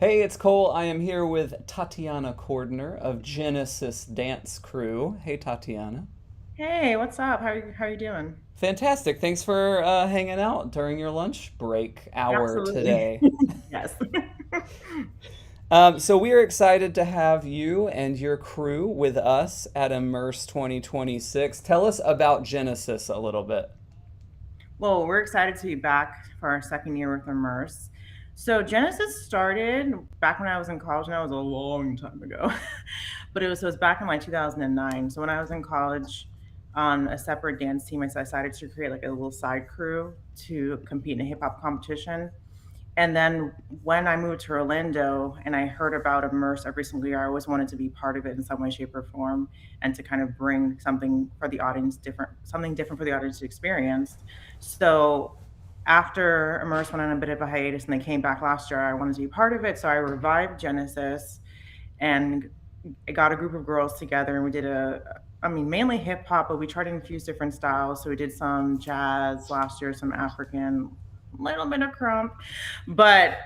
Hey, it's Cole. I am here with Tatiana Cordner of Genesis Dance Crew. Hey, Tatiana. Hey, what's up? How you doing? Fantastic. Thanks for hanging out during your lunch break hour Absolutely. today. Yes. So we are excited to have you and your crew with us at Immerse 2026. Tell us about Genesis a little bit. Well, we're excited to be back for our second year with Immerse. So Genesis started back when I was in college, and that was a long time ago. But it was back in like 2009. So when I was in college on a separate dance team, I decided to create like a little side crew to compete in a hip hop competition. And then when I moved to Orlando and I heard about Immerse every single year, I always wanted to be part of it in some way, shape, or form, and to kind of bring something for the audience different, something different for the audience to experience. So after Immerse went on a bit of a hiatus and they came back last year, I wanted to be part of it. So I revived Genesis and I got a group of girls together and we did mainly hip hop, but we tried to infuse different styles. So we did some jazz last year, some African, little bit of crump, but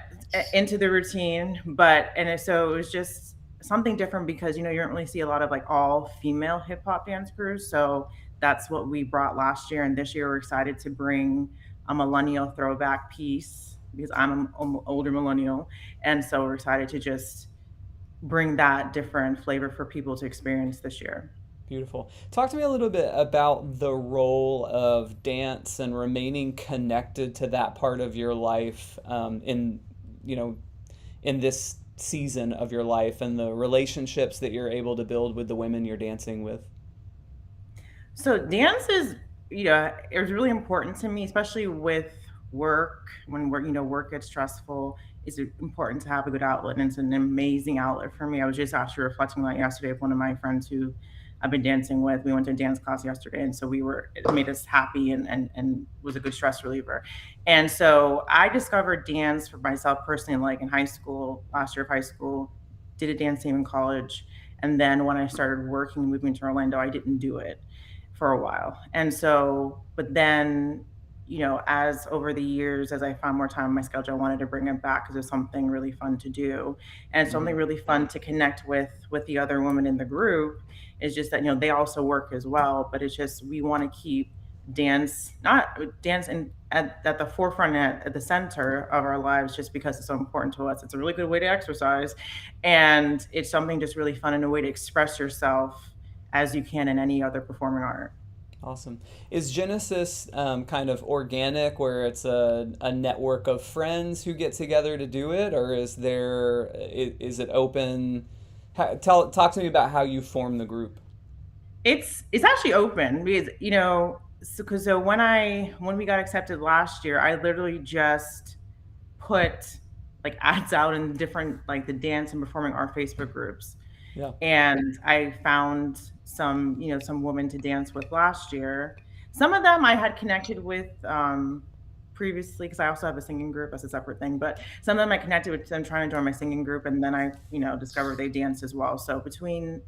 into the routine. So it was just something different because you don't really see a lot of like all female hip hop dance crews. So that's what we brought last year, and this year we're excited to bring a millennial throwback piece because I'm an older millennial, and so we're excited to just bring that different flavor for people to experience this year. Beautiful. Talk to me a little bit about the role of dance and remaining connected to that part of your life you know, in this season of your life and the relationships that you're able to build with the women you're dancing with. So dance is, it was really important to me, especially with work. When work gets stressful, it's important to have a good outlet, and it's an amazing outlet for me. I was just actually reflecting on that yesterday with one of my friends who I've been dancing with. We went to a dance class yesterday, and so it made us happy and was a good stress reliever. And so I discovered dance for myself personally, like in high school, last year of high school, did a dance team in college, and then when I started working and moving to Orlando, I didn't do it for a while. And so, but then, as over the years, as I found more time on my schedule, I wanted to bring it back because it's something really fun to do. And it's something Mhm. really fun to connect with the other women in the group. It's just that, they also work as well, but it's just we want to keep dance, not dance in at the forefront at the center of our lives just because it's so important to us. It's a really good way to exercise, and it's something just really fun and a way to express yourself as you can in any other performing art. Awesome. Is Genesis kind of organic, where it's a network of friends who get together to do it, or is it open? Talk to me about how you form the group. It's actually open because so when we got accepted last year, I literally just put like ads out in different like the dance and performing art Facebook groups, Yeah. and I found some women to dance with last year. Some of them I had connected with previously because I also have a singing group as a separate thing. But some of them I connected with them trying to join my singing group, and then I discovered they danced as well. So between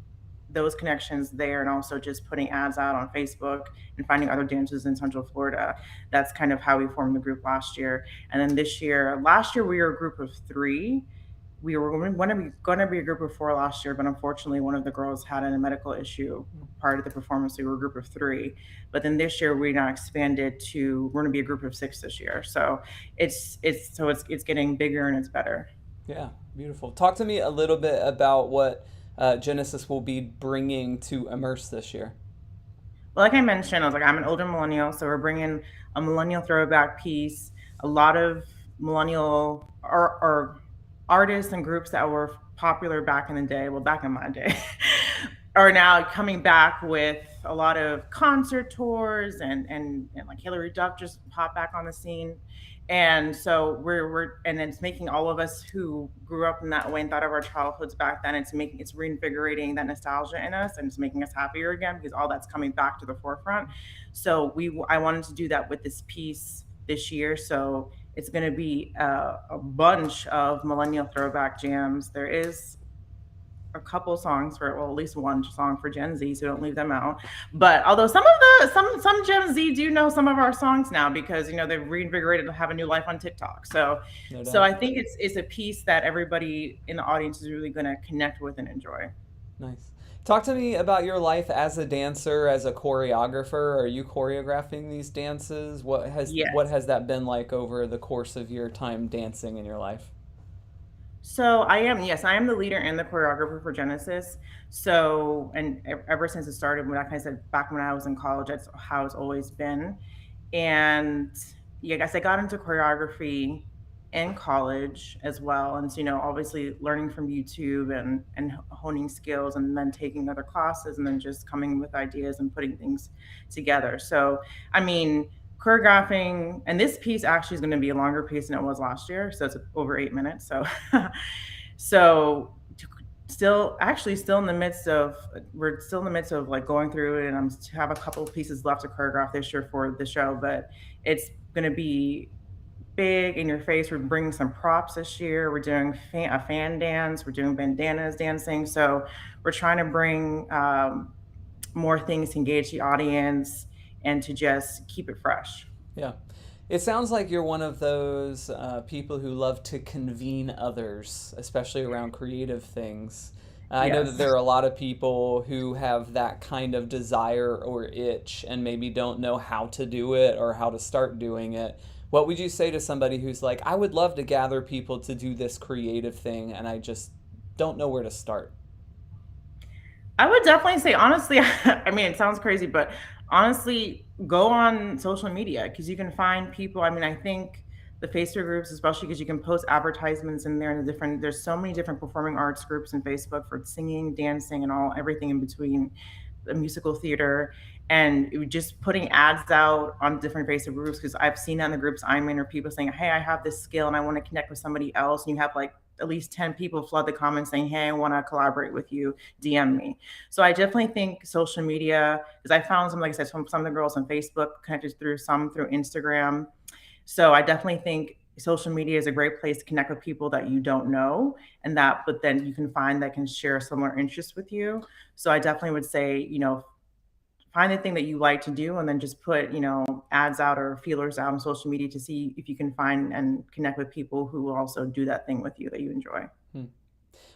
those connections there and also just putting ads out on Facebook and finding other dancers in Central Florida, that's kind of how we formed the group last year. And then last year we were a group of three. We were going to be a group of four last year, but unfortunately, one of the girls had a medical issue prior to the performance. So we were a group of three, but then this year we now expanded to we're going to be a group of six this year. So it's getting bigger and it's better. Yeah, beautiful. Talk to me a little bit about what Genesis will be bringing to Immerse this year. Well, like I mentioned, I was like, I'm an older millennial, so we're bringing a millennial throwback piece. A lot of millennial or artists and groups that were popular back in the day, well, back in my day, are now coming back with a lot of concert tours and like Hillary Duff just popped back on the scene. And so and it's making all of us who grew up in that way and thought of our childhoods back then, it's reinvigorating that nostalgia in us and it's making us happier again because all that's coming back to the forefront. So I wanted to do that with this piece this year. So it's going to be a bunch of millennial throwback jams. There is a couple songs for, well, at least one song for Gen Z, so don't leave them out. But although some of some Gen Z do know some of our songs now because they've reinvigorated to have a new life on TikTok. No So doubt. I think it's a piece that everybody in the audience is really going to connect with and enjoy. Nice. Talk to me about your life as a dancer, as a choreographer. Are you choreographing these dances? What Yes. has that been like over the course of your time dancing in your life? So I am, yes, I am the leader and the choreographer for Genesis. So, and ever since it started, like I said, back when I was in college, that's how it's always been. And yeah, I guess I got into choreography in college as well. And so, obviously learning from YouTube and honing skills and then taking other classes and then just coming with ideas and putting things together. So, I mean, choreographing, and this piece actually is going to be a longer piece than it was last year. So it's over 8 minutes. So, so still in the midst of we're still in the midst of like going through it, and I'm have a couple of pieces left to choreograph this year for the show, but it's going to be big in your face. We're bringing some props this year. We're doing a fan dance. We're doing bandanas dancing. So we're trying to bring more things to engage the audience and to just keep it fresh. Yeah. It sounds like you're one of those people who love to convene others, especially around creative things. I know that Yes. there are a lot of people who have that kind of desire or itch and maybe don't know how to do it or how to start doing it. What would you say to somebody who's like, I would love to gather people to do this creative thing and I just don't know where to start? I would definitely say, honestly, I mean, it sounds crazy, but honestly, go on social media because you can find people. I mean, I think the Facebook groups, especially because you can post advertisements in there and there's so many different performing arts groups in Facebook for singing, dancing, and everything in between, the musical theater. And just putting ads out on different Facebook groups, because I've seen that in the groups I'm in, or people saying, hey, I have this skill and I want to connect with somebody else. And you have like at least 10 people flood the comments saying, hey, I want to collaborate with you, DM me. So I definitely think social media, because I found some, like I said, some of the girls on Facebook connected through some through Instagram. So I definitely think social media is a great place to connect with people that you don't know, and that, but then you can find that can share similar interests with you. So I definitely would say, find the thing that you like to do and then just put, ads out or feelers out on social media to see if you can find and connect with people who will also do that thing with you that you enjoy. Hmm.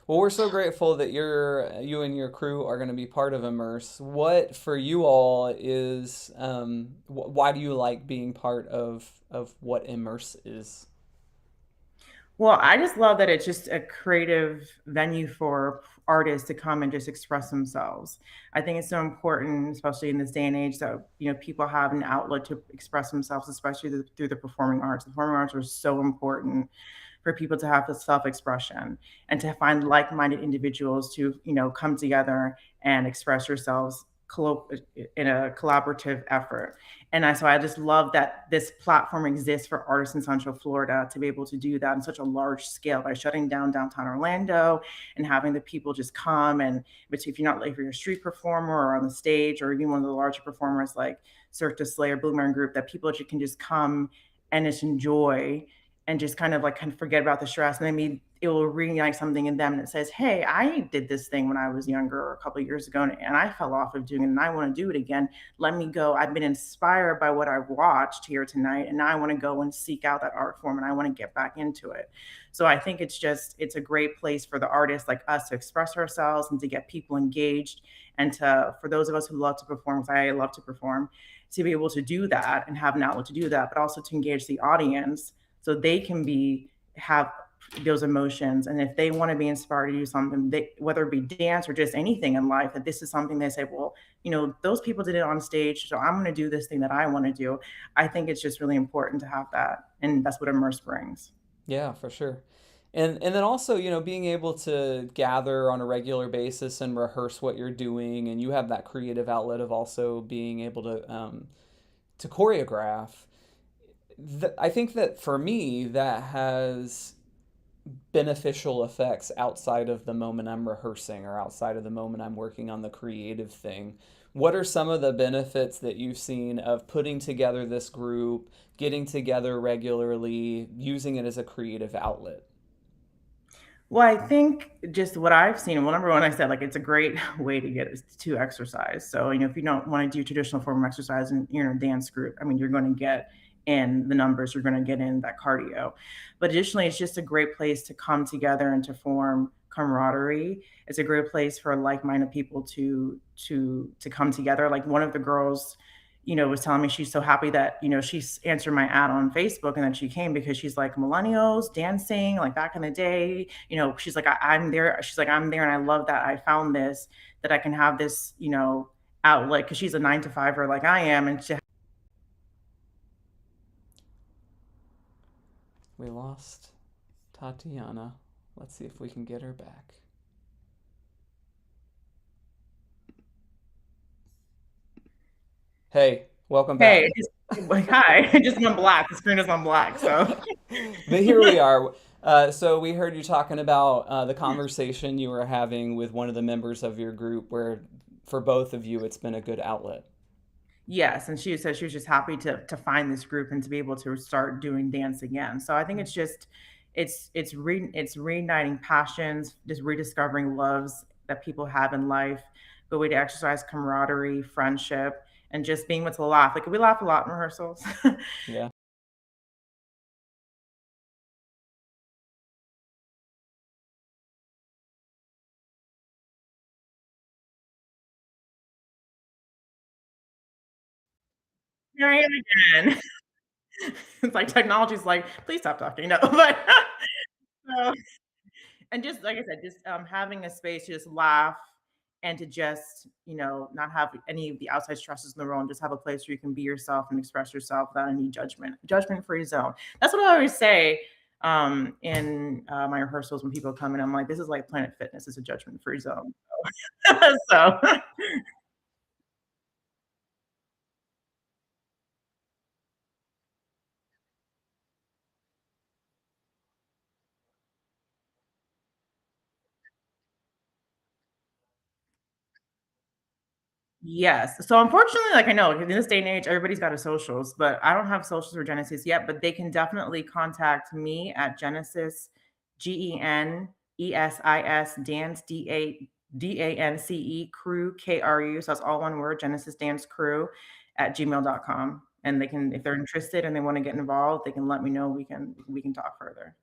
Well, we're so grateful that you and your crew are going to be part of Immerse. What for you all is why do you like being part of what Immerse is? Well, I just love that it's just a creative venue for artists to come and just express themselves. I think it's so important, especially in this day and age, that people have an outlet to express themselves, especially through the performing arts. The performing arts are so important for people to have the self-expression and to find like-minded individuals to come together and express yourselves in a collaborative effort. So I just love that this platform exists for artists in Central Florida to be able to do that on such a large scale by shutting down downtown Orlando and having the people just come. And if you're not, if you're a street performer or on the stage or even one of the larger performers like Cirque du Soleil or Boomerang Group, that people can just come and just enjoy and just kind of forget about the stress, and maybe it will reignite something in them that says, hey, I did this thing when I was younger or a couple of years ago and I fell off of doing it and I want to do it again. Let me go. I've been inspired by what I've watched here tonight, and now I want to go and seek out that art form and I want to get back into it. So I think it's a great place for the artists like us to express ourselves and to get people engaged, and to, for those of us who love to perform, because I love to perform, to be able to do that and have an outlet to do that, but also to engage the audience so they can have those emotions. And if they want to be inspired to do something, whether it be dance or just anything in life, that this is something they say, well, those people did it on stage, so I'm going to do this thing that I want to do. I think it's just really important to have that, and that's what Immerse brings. Yeah, for sure. And then also, being able to gather on a regular basis and rehearse what you're doing, and you have that creative outlet of also being able to choreograph. I think that for me, that has beneficial effects outside of the moment I'm rehearsing or outside of the moment I'm working on the creative thing. What are some of the benefits that you've seen of putting together this group, getting together regularly, using it as a creative outlet? Well, I think just what I've seen, well, number one, I said like it's a great way to get to exercise. So, if you don't want to do traditional form of exercise and you're in a dance group, I mean, you're going to get in the numbers, you're going to get in that cardio. But additionally, it's just a great place to come together and to form camaraderie. It's a great place for like-minded people to come together. Like one of the girls, was telling me she's so happy that, she's answered my ad on Facebook and then she came because she's like millennials dancing like back in the day. She's like, I'm there. She's like, I'm there and I love that I found this, that I can have this, outlet because she's a 9 to 5er like I am. And she We lost Tatiana. Let's see if we can get her back. Hey, welcome hey, back. it just like hi, it just went black. The screen just went black. So But here we are. So we heard you talking about the conversation you were having with one of the members of your group, where for both of you, it's been a good outlet. yes, and she said she was just happy to find this group and to be able to start doing dance again. So I think it's just it's reigniting passions, just rediscovering loves that people have in life, the way to exercise camaraderie, friendship, and just being able to laugh. Like we laugh a lot in rehearsals. Yeah. Here I am again. It's like technology's like, please stop talking. No, but uh, and just like I said, just having a space to just laugh and to just not have any of the outside stresses in the world and just have a place where you can be yourself and express yourself without any judgment free zone. That's what I always say in my rehearsals when people come in. I'm like, this is like Planet Fitness. It's a judgment free zone. So yes. So unfortunately, like I know in this day and age, everybody's got a socials, but I don't have socials for Genesis yet. But they can definitely contact me at Genesis, GENESIS Dance DANCE Crew KRU. So that's all one word, Genesis Dance Crew at gmail.com. And they can, if they're interested and they want to get involved, they can let me know. We can talk further.